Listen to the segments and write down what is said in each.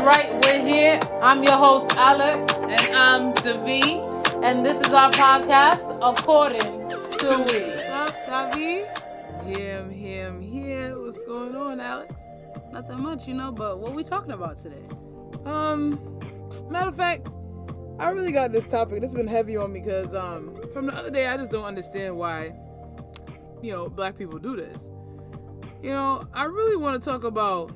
right, we're here. I'm your host, Alex. And I'm Davi. And this is our podcast, According to We. What's up, Davi? I'm here. What's going on, Alex? Nothing much, but what we talking about today? Matter of fact, I really got this topic. This has been heavy on me because from the other day, I just don't understand why, black people do this. I really want to talk about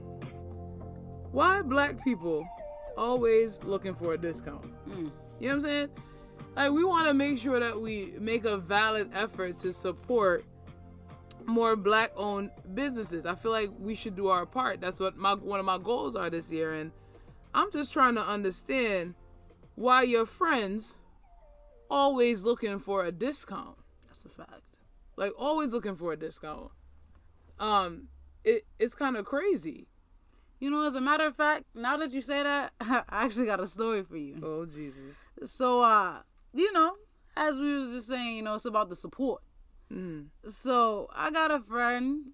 why black people always looking for a discount. You know what I'm saying? Like, we want to make sure that we make a valid effort to support more black-owned businesses. I feel like we should do our part. That's what one of my goals are this year, and I'm just trying to understand why your friends always looking for a discount. That's a fact. Like, always looking for a discount. It's kind of crazy. As a matter of fact, now that you say that, I actually got a story for you. Oh, Jesus. So, as we was just saying, it's about the support. So, I got a friend,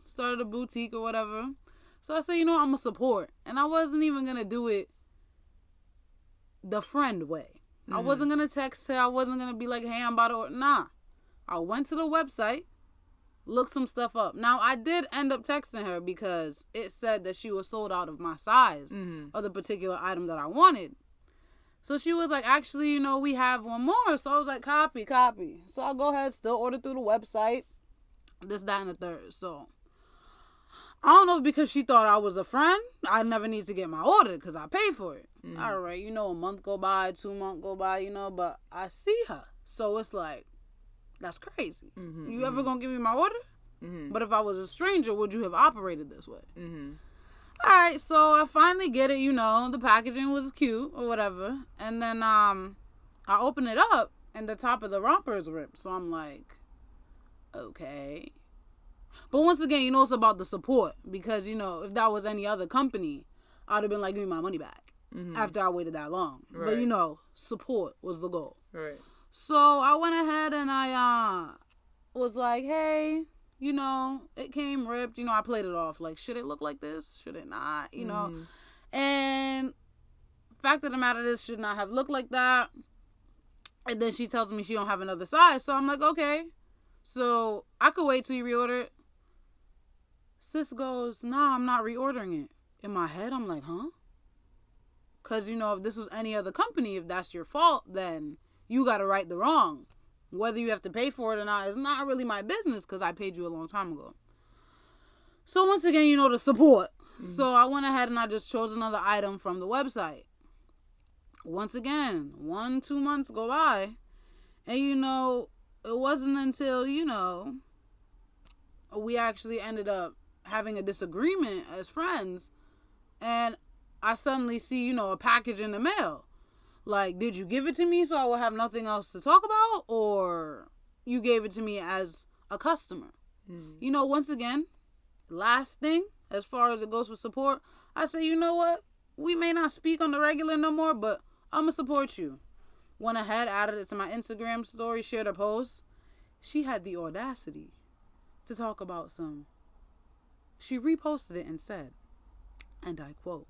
started a boutique or whatever. So, I said, I'm going to support. And I wasn't even going to do it the friend way. I wasn't going to text her. I wasn't going to be like, hey, I'm about to order. Nah. I went to the website, looked some stuff up. Now, I did end up texting her because it said that she was sold out of my size of the particular item that I wanted. So she was like, actually, we have one more. So I was like, copy. So I'll go ahead, still order through the website, this, that, and the third. So I don't know if because she thought I was a friend, I never need to get my order because I paid for it. All right, a month go by, 2 months go by, but I see her. So it's like, that's crazy. You ever gonna give me my order? But if I was a stranger, would you have operated this way? All right, so I finally get it, the packaging was cute or whatever. And then I open it up and the top of the romper is ripped. So I'm like, okay. But once again, it's about the support. Because, if that was any other company, I'd have been like, give me my money back after I waited that long. Right. But, support was the goal. Right. So I went ahead and I was like, hey, it came ripped. I played it off. Like, should it look like this? Should it not? And fact of the matter is, should not have looked like that. And then she tells me she don't have another size. So I'm like, okay. So I could wait till you reorder it. Sis goes, nah, I'm not reordering it. In my head, I'm like, huh? Because, if this was any other company, if that's your fault, then you got to right the wrong. Whether you have to pay for it or not is not really my business because I paid you a long time ago. So once again, the support. So I went ahead and I just chose another item from the website. Once again, 1-2 months go by. And, it wasn't until, we actually ended up having a disagreement as friends. And I suddenly see, a package in the mail. Like, did you give it to me so I will have nothing else to talk about? Or you gave it to me as a customer? Once again, last thing, as far as it goes for support, I say, you know what? We may not speak on the regular no more, but I'm going to support you. Went ahead, added it to my Instagram story, shared a post. She had the audacity to talk about She reposted it and said, and I quote,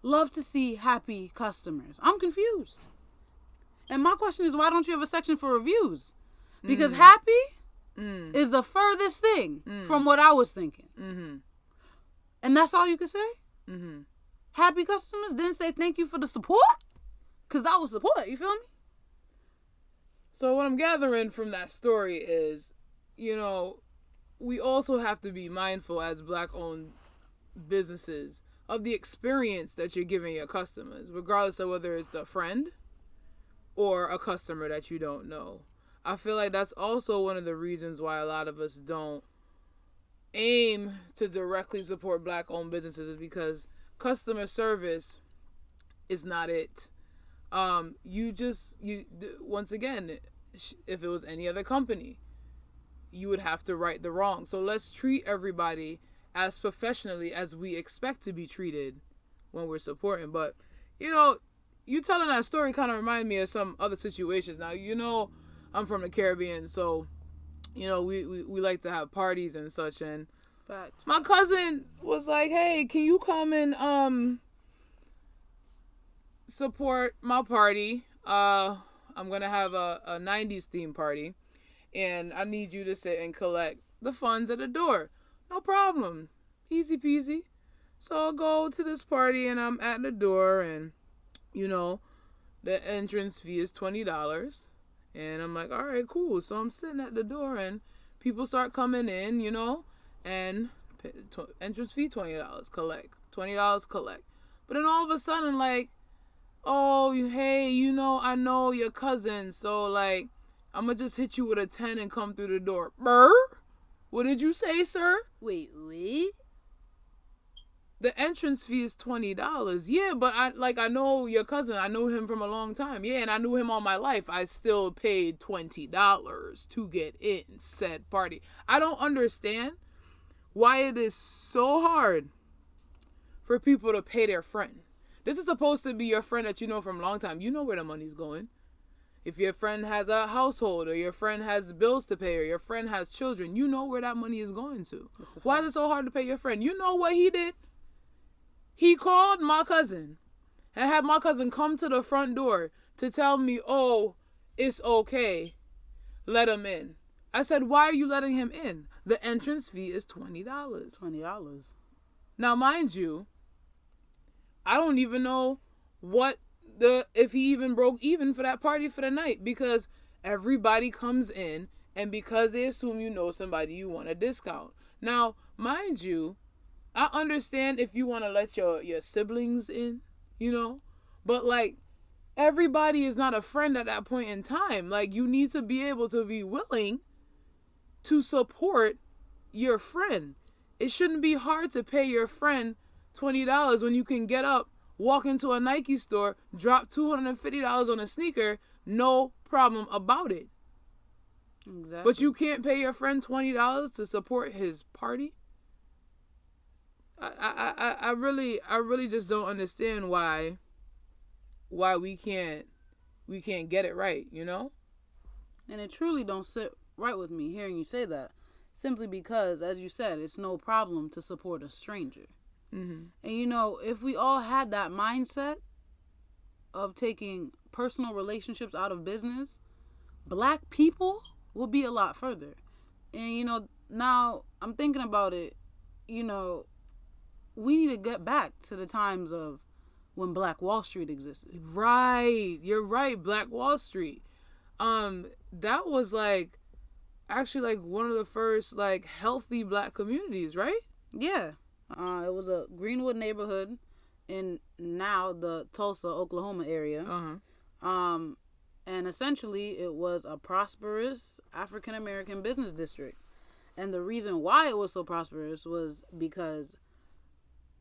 love to see happy customers. I'm confused. And my question is, why don't you have a section for reviews? Because happy is the furthest thing from what I was thinking. And that's all you could say? Happy customers didn't say thank you for the support? Because that was support, you feel me? So what I'm gathering from that story is, we also have to be mindful as black-owned businesses of the experience that you're giving your customers, regardless of whether it's a friend or a customer that you don't know. I feel like that's also one of the reasons why a lot of us don't aim to directly support black-owned businesses is because customer service is not it. Once again, if it was any other company, you would have to right the wrong. So let's treat everybody as professionally as we expect to be treated when we're supporting. But, you telling that story kind of reminded me of some other situations. Now, I'm from the Caribbean, so, we like to have parties and such. And Fact. my cousin was like, hey, can you come and support my party. I'm gonna have a 90s theme party, and I need you to sit and collect the funds at the door. No problem. Easy peasy. So I'll go to this party, and I'm at the door, and, you know, the entrance fee is $20. And I'm like, all right, cool. So I'm sitting at the door, and people start coming in, you know, and entrance fee $20, collect. $20, collect. But then all of a sudden, like, oh, hey, you know, I know your cousin, so, like, I'm gonna just hit you with a 10 and come through the door. Brr? What did you say, sir? Wait. The entrance fee is $20. Yeah, but I know your cousin. I know him from a long time. Yeah, and I knew him all my life. I still paid $20 to get in said party. I don't understand why it is so hard for people to pay their friend. This is supposed to be your friend that you know from a long time. You know where the money's going. If your friend has a household, or your friend has bills to pay, or your friend has children, you know where that money is going to. Why is it so hard to pay your friend? You know what he did? He called my cousin and had my cousin come to the front door to tell me, oh, it's okay. Let him in. I said, why are you letting him in? The entrance fee is $20. $20. Now, mind you, I don't even know if he even broke even for that party for the night, because everybody comes in, and because they assume you know somebody, you want a discount. Now, mind you, I understand if you want to let your siblings in, you know, but, like, everybody is not a friend at that point in time. Like, you need to be able to be willing to support your friend. It shouldn't be hard to pay your friend $20 when you can get up, walk into a Nike store, drop $250 on a sneaker, no problem about it. Exactly. But you can't pay your friend $20 to support his party? I really just don't understand why we can't get it right, you know? And it truly don't sit right with me hearing you say that. Simply because, as you said, it's no problem to support a stranger. Mm-hmm. And, you know, if we all had that mindset of taking personal relationships out of business, black people would be a lot further. And, you know, now I'm thinking about it, you know, we need to get back to the times of when Black Wall Street existed. Right. You're right. Black Wall Street. That was actually one of the first healthy black communities, right? Yeah. It was a Greenwood neighborhood in now the Tulsa, Oklahoma area. Uh-huh. And essentially it was a prosperous African American business district. And the reason why it was so prosperous was because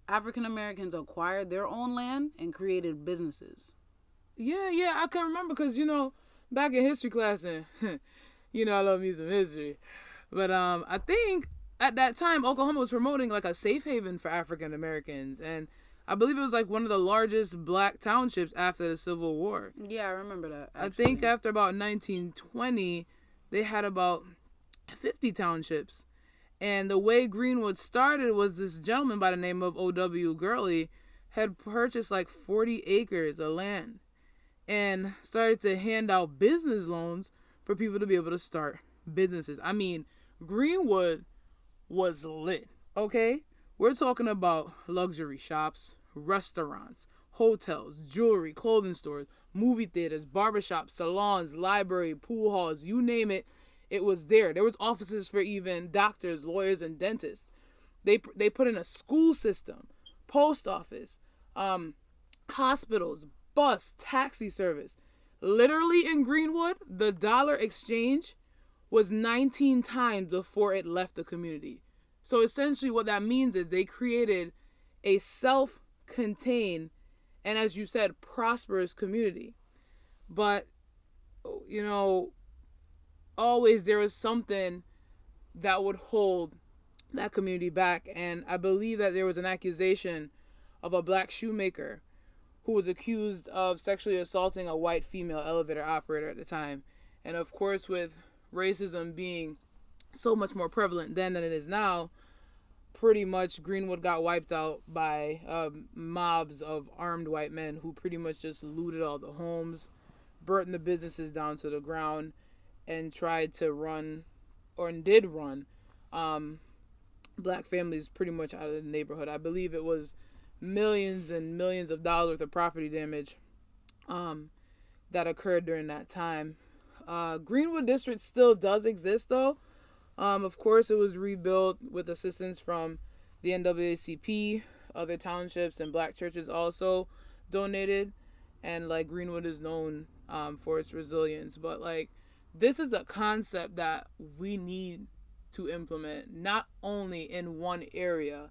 African Americans acquired their own land and created businesses. Yeah, I can remember because, you know, back in history class, and you know I love me some history, but I think at that time Oklahoma was promoting a safe haven for African Americans, and I believe it was one of the largest black townships after the Civil War. Yeah, I remember that. Actually. I think after about 1920, they had about 50 townships. And the way Greenwood started was this gentleman by the name of O.W. Gurley had purchased 40 acres of land and started to hand out business loans for people to be able to start businesses. I mean, Greenwood was lit, okay? We're talking about luxury shops, restaurants, hotels, jewelry, clothing stores, movie theaters, barbershops, salons, library, pool halls, you name it. It was there. There was offices for even doctors, lawyers, and dentists. They put in a school system, post office, hospitals, bus, taxi service. Literally in Greenwood, the dollar exchange was 19 times before it left the community. So essentially what that means is they created a self-contained and, as you said, prosperous community. But, you know, always there was something that would hold that community back. And I believe that there was an accusation of a black shoemaker who was accused of sexually assaulting a white female elevator operator at the time. And of course, with racism being so much more prevalent then than it is now, pretty much Greenwood got wiped out by mobs of armed white men who pretty much just looted all the homes, burnt the businesses down to the ground, and tried to run, or did run, black families pretty much out of the neighborhood. I believe it was millions and millions of dollars worth of property damage that occurred during that time. Greenwood District still does exist, though. Of course, it was rebuilt with assistance from the NAACP, other townships, and black churches also donated. And, like, Greenwood is known for its resilience. But, like, this is a concept that we need to implement, not only in one area,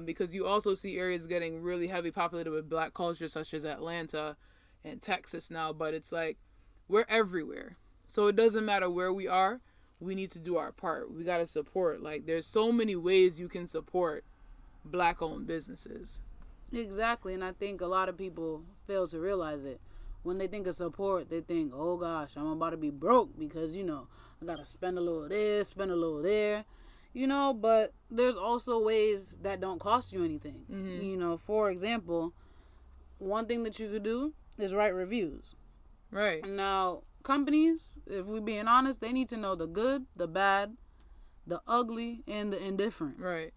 because you also see areas getting really heavily populated with black culture, such as Atlanta and Texas now. But it's like, we're everywhere. So it doesn't matter where we are. We need to do our part. We got to support. Like, there's so many ways you can support black-owned businesses. Exactly, and I think a lot of people fail to realize it. When they think of support, they think, oh gosh, I'm about to be broke because, you know, I got to spend a little there, spend a little there, you know, but there's also ways that don't cost you anything. Mm-hmm. You know, for example, one thing that you could do is write reviews. Right. Now, companies, if we're being honest, they need to know the good, the bad, the ugly, and the indifferent. Right.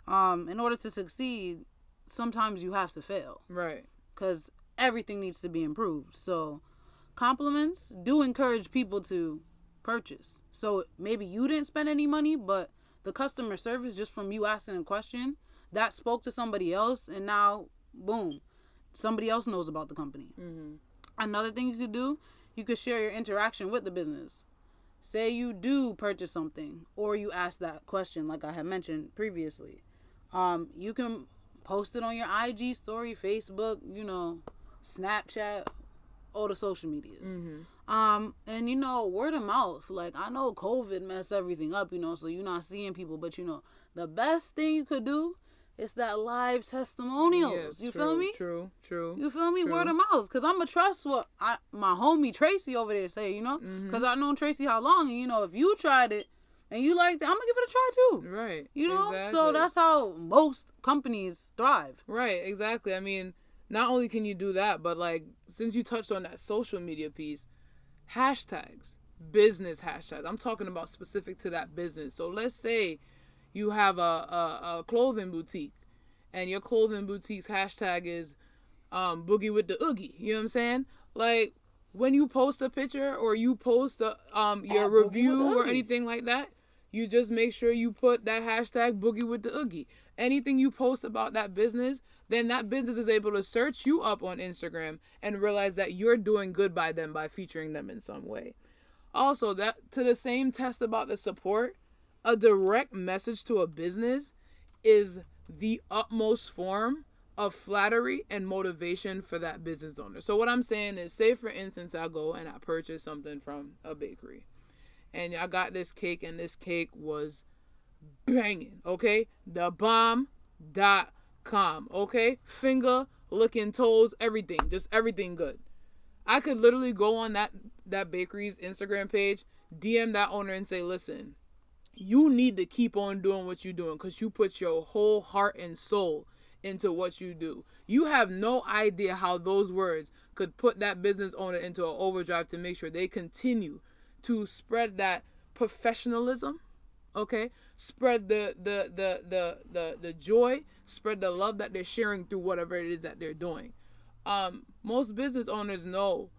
In order to succeed, sometimes you have to fail. Right. Because everything needs to be improved. So compliments do encourage people to purchase. So maybe you didn't spend any money, but the customer service, just from you asking a question, that spoke to somebody else, and now, boom, somebody else knows about the company. Mm-hmm. Another thing you could do, you could share your interaction with the business. Say you do purchase something, or you ask that question like I had mentioned previously. You can post it on your IG story, Facebook, you know, Snapchat, all the social medias. Mm-hmm. And, you know, word of mouth. Like, I know COVID messed everything up, you know, so you're not seeing people. But, you know, the best thing you could do is that live testimonials. You feel me? True. You feel me? Word of mouth. Because I'm going to trust what my homie Tracy over there say, you know? Because I've known Tracy how long. And, you know, if you tried it and you liked it, I'm going to give it a try too. Right. You know? Exactly. So that's how most companies thrive. Right. Exactly. I mean, not only can you do that, but, like, since you touched on that social media piece, hashtags, business hashtags. I'm talking about specific to that business. So let's say you have a clothing boutique, and your clothing boutique's hashtag is boogie with the oogie. You know what I'm saying? Like, when you post a picture or you post your review or anything like that, you just make sure you put that hashtag boogie with the oogie. Anything you post about that business, then that business is able to search you up on Instagram and realize that you're doing good by them by featuring them in some way. Also, that to the same test about the support, a direct message to a business is the utmost form of flattery and motivation for that business owner. So what I'm saying is, say for instance, I go and I purchase something from a bakery, and I got this cake, and this cake was banging, okay? TheBomb.com, okay? Finger, licking toes, everything. Just everything good. I could literally go on that bakery's Instagram page, DM that owner and say, listen, you need to keep on doing what you're doing because you put your whole heart and soul into what you do. You have no idea how those words could put that business owner into an overdrive to make sure they continue to spread that professionalism, okay? Spread the joy, spread the love that they're sharing through whatever it is that they're doing. Most business owners know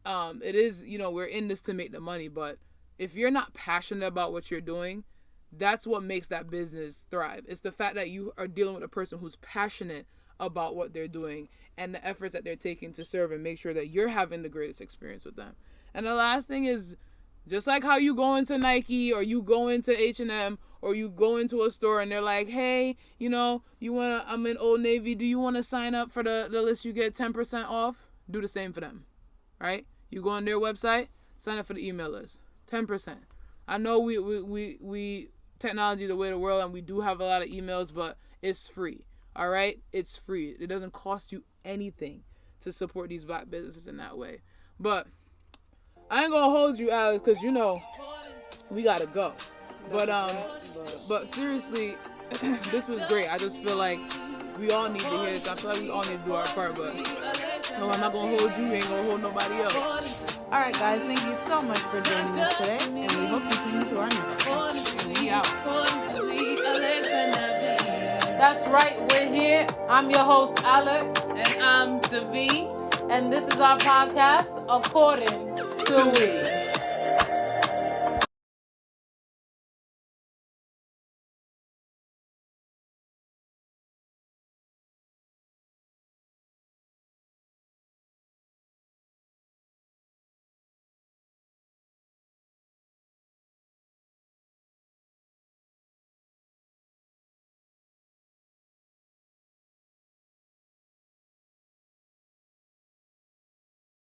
it is, you know, we're in this to make the money, but if you're not passionate about what you're doing, that's what makes that business thrive. It's the fact that you are dealing with a person who's passionate about what they're doing and the efforts that they're taking to serve and make sure that you're having the greatest experience with them. And the last thing is, just like how you go into Nike or you go into H&M or you go into a store and they're like, hey, you know, I'm in Old Navy. Do you want to sign up for the list? You get 10% off. Do the same for them, right? You go on their website, sign up for the email list. 10%. I know we technology the way of the world, and we do have a lot of emails, but it's free. All right, it's free. It doesn't cost you anything to support these black businesses in that way. But I ain't gonna hold you, Alex, because you know we gotta go. But seriously, this was great. I just feel like we all need to hear this. I feel like we all need to do our part, but no, I'm not gonna hold you. You ain't gonna hold nobody else. All right, guys. Thank you so much for joining us today, and we hope you tune into our next one. And we out. That's right. We're here. I'm your host, Alex, And I'm Davee. and this is our podcast, According to We.